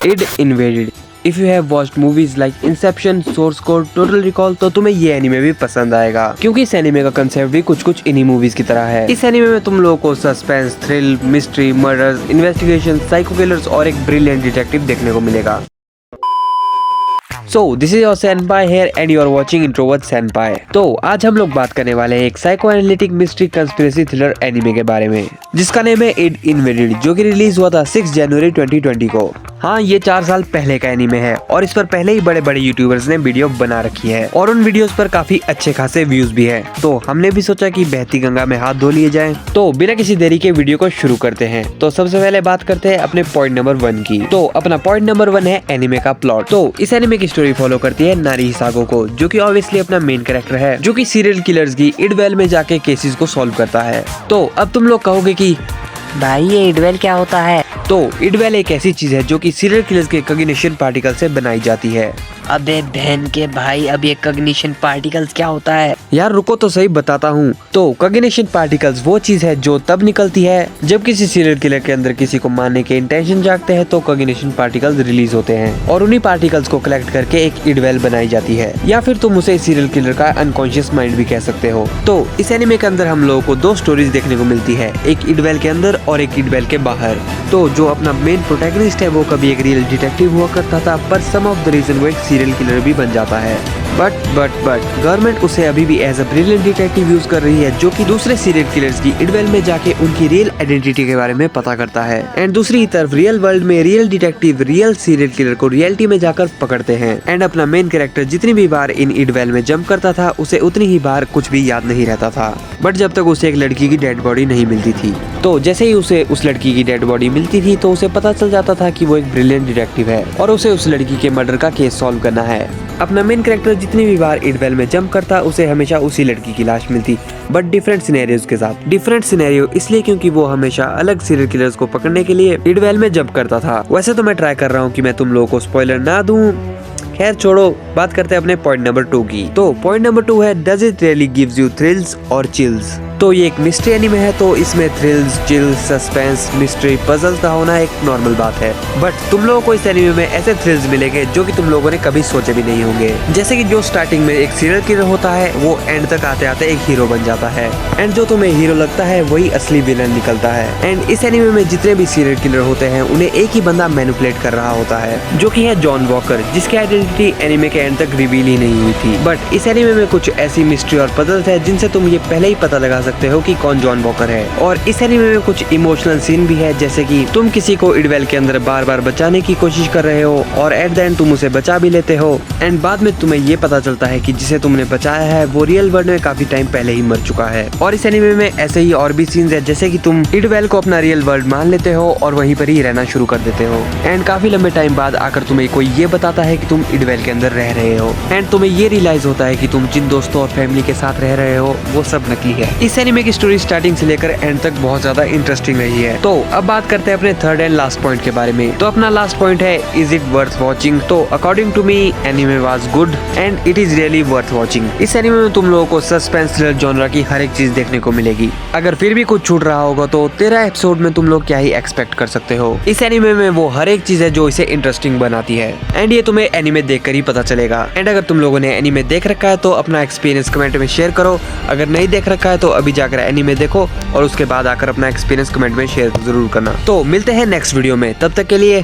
End invaded. If you have watched movies like Inception, Source Code, Total Recall तो तुम्हें ये anime भी पसंद आएगा, क्योंकि इस एनिमे का कंसेप्ट भी कुछ इन्हीं मूवीज की तरह है। इस एनिमे में तुम लोगों को suspense, thrill, mystery, murders, investigation, psycho killers और एक ब्रिलियंट डिटेक्टिव देखने को मिलेगा। So, this is your senpai here and you are watching Introvert senpai। तो आज हम लोग बात करने वाले हैं एक psycho analytic mystery conspiracy thriller anime के बारे में, जिसका नेम है इड इन्वेडेड, जो कि रिलीज हुआ था 6 जनवरी 2020 को। हाँ, ये 4 साल पहले का एनिमे है और इस पर पहले ही बड़े बड़े यूट्यूबर्स ने वीडियो बना रखी है और उन वीडियोस पर काफी अच्छे खासे व्यूज भी है। तो हमने भी सोचा कि बहती गंगा में हाथ धो लिए जाएं। तो बिना किसी देरी के वीडियो को शुरू करते हैं। तो सबसे पहले बात करते हैं अपने पॉइंट नंबर 1 की। तो अपना पॉइंट नंबर 1 है एनिमे का प्लॉट। तो इस एनिमे की स्टोरी फॉलो करती है नारिहिसागो को, जो कि ऑब्वियसली अपना मेन कैरेक्टर है, जो कि सीरियल किलर्स की इडवेल में जाके केसेस को सॉल्व करता है। तो अब तुम लोग कहोगे कि भाई ये इडवेल क्या होता है? तो इडवेल एक ऐसी चीज है जो कि सीरियल किलर्स के कॉग्निशन पार्टिकल से बनाई जाती है। अबे बहन के भाई, अब ये कॉग्निशन पार्टिकल्स क्या होता है? यार रुको तो सही बताता हूँ। तो कॉग्निशन पार्टिकल्स वो चीज है जो तब निकलती है जब किसी सीरियल किलर के अंदर किसी को मारने के इंटेंशन जागते हैं, तो कॉग्निशन पार्टिकल्स रिलीज होते हैं और उन्हीं पार्टिकल्स को कलेक्ट करके एक इडवेल बनाई जाती है, या फिर तुम उसे सीरियल किलर का अनकॉन्शियस माइंड भी कह सकते हो। तो इस एनिमे के अंदर हम लोगों को 2 स्टोरीज देखने को मिलती है, एक इडवेल के अंदर और एक इडवेल के बाहर। तो जो अपना मेन प्रोटैगनिस्ट है वो कभी एक रियल डिटेक्टिव हुआ करता था, पर सम ऑफ द रीजन वो एक सीरियल किलर भी बन जाता है। बट गवर्नमेंट उसे अभी भी as a brilliant detective use कर रही है, जो कि दूसरे सीरियल किलर्स की इडवेल में जाके उनकी रियल आइडेंटिटी के बारे में पता करता है। एंड दूसरी तरफ रियल वर्ल्ड में real detective real serial killer को रियलिटी में जाकर पकड़ते हैं। एंड अपना मेन कैरेक्टर जितनी भी बार इन इडवेल में जंप करता था, उसे उतनी ही बार कुछ भी याद नहीं रहता था, बट जब तक उसे एक लड़की की डेड बॉडी नहीं मिलती थी। तो जैसे ही उसे उस लड़की की डेड बॉडी मिलती थी, तो उसे पता चल जाता था कि वो एक ब्रिलियंट डिटेक्टिव है और उसे उस लड़की के मर्डर का केस सॉल्व करना है। अपना मेन कैरेक्टर जितनी भी बार इडवेल में जंप करता, उसे हमेशा उसी लड़की की लाश मिलती, बट डिफरेंट सिनेरियोज के साथ। डिफरेंट सिनेरियो इसलिए क्योंकि वो हमेशा अलग सीरियल किलर्स को पकड़ने के लिए इडवेल में जंप करता था। वैसे तो मैं ट्राई कर रहा हूँ कि मैं तुम लोगों को स्पॉइलर ना दूं। खैर छोड़ो, बात करते हैं अपने पॉइंट नंबर 2 की। तो पॉइंट नंबर 2 है does it really gives you thrills और चिल्स। तो ये एक मिस्ट्री एनिमे है, तो इसमें thrills, chills, suspense, mystery, puzzles का होना एक नॉर्मल बात है। बट तुम लोगों को इस एनिमे में ऐसे थ्रिल्स मिलेंगे जो कि तुम लोगों ने कभी सोचे भी नहीं होंगे। जैसे कि जो स्टार्टिंग में एक सीरियल किलर होता है, वो एंड तक आते आते एक हीरो बन जाता है, एंड जो तुम्हें हीरो लगता है वही असली विलन निकलता है। एंड इस एनिमे में जितने भी सीरियल किलर होते हैं, उन्हें एक ही बंदा मैनिपुलेट कर रहा होता है, जो कि है जॉन वॉकर, जिसकी आइडेंटिटी एनिमे के एंड तक रिवील ही नहीं हुई थी। बट इस एनिमे में कुछ ऐसी मिस्ट्री और पजल्स है जिनसे तुम ये पहले ही पता लगा सकते हो कि कौन जॉन वॉकर है। और इस एनिमे में कुछ इमोशनल सीन भी है, जैसे कि तुम किसी को इडवेल के अंदर बार बार बचाने की कोशिश कर रहे हो और एट द एंड तुम उसे बचा भी लेते हो, एंड बाद में तुम्हें ये पता चलता है कि जिसे तुमने बचाया है वो रियल वर्ल्ड में काफी टाइम पहले ही मर चुका है। और इस एनिमे में ऐसे ही और भी सीन्स है, जैसे कि तुम इडवेल को अपना रियल वर्ल्ड मान लेते हो और वहीं पर ही रहना शुरू कर देते हो, एंड काफी लंबे टाइम बाद आकर तुम्हें कोई ये बताता है कि तुम इडवेल के अंदर रह रहे हो, एंड तुम्हें ये रियलाइज होता है कि तुम जिन दोस्तों और फैमिली के साथ रह रहे हो वो सब नकली है। इस एनिमे की स्टोरी स्टार्टिंग से लेकर एंड तक बहुत ज्यादा इंटरेस्टिंग रही है। तो अब बात करते हैं अपने थर्ड एंड लास्ट पॉइंट के बारे में। तो अपना लास्ट पॉइंट है इज इट वर्थ वॉचिंग। तो according to me anime was good and it is really worth watching. इस एनिमे में तुम लोगों को सस्पेंस थ्रिलर जॉनरा की हर एक चीज देखने को मिलेगी। अगर फिर भी कुछ छूट रहा होगा तो 13 एपिसोड में तुम लोग क्या ही एक्सपेक्ट कर सकते हो। इस एनिमे में वो हर एक चीज है जो इसे इंटरेस्टिंग बनाती है, एंड ये तुम्हें एनिमे देखकर ही पता चलेगा। एंड अगर तुम लोगों ने एनिमे देख रखा है तो अपना एक्सपीरियंस कमेंट में शेयर करो। अगर नहीं देख रखा है तो अभी जाकर एनिमे देखो और उसके बाद आकर अपना एक्सपीरियंस कमेंट में शेयर जरूर करना। तो मिलते हैं नेक्स्ट वीडियो में, तब तक के लिए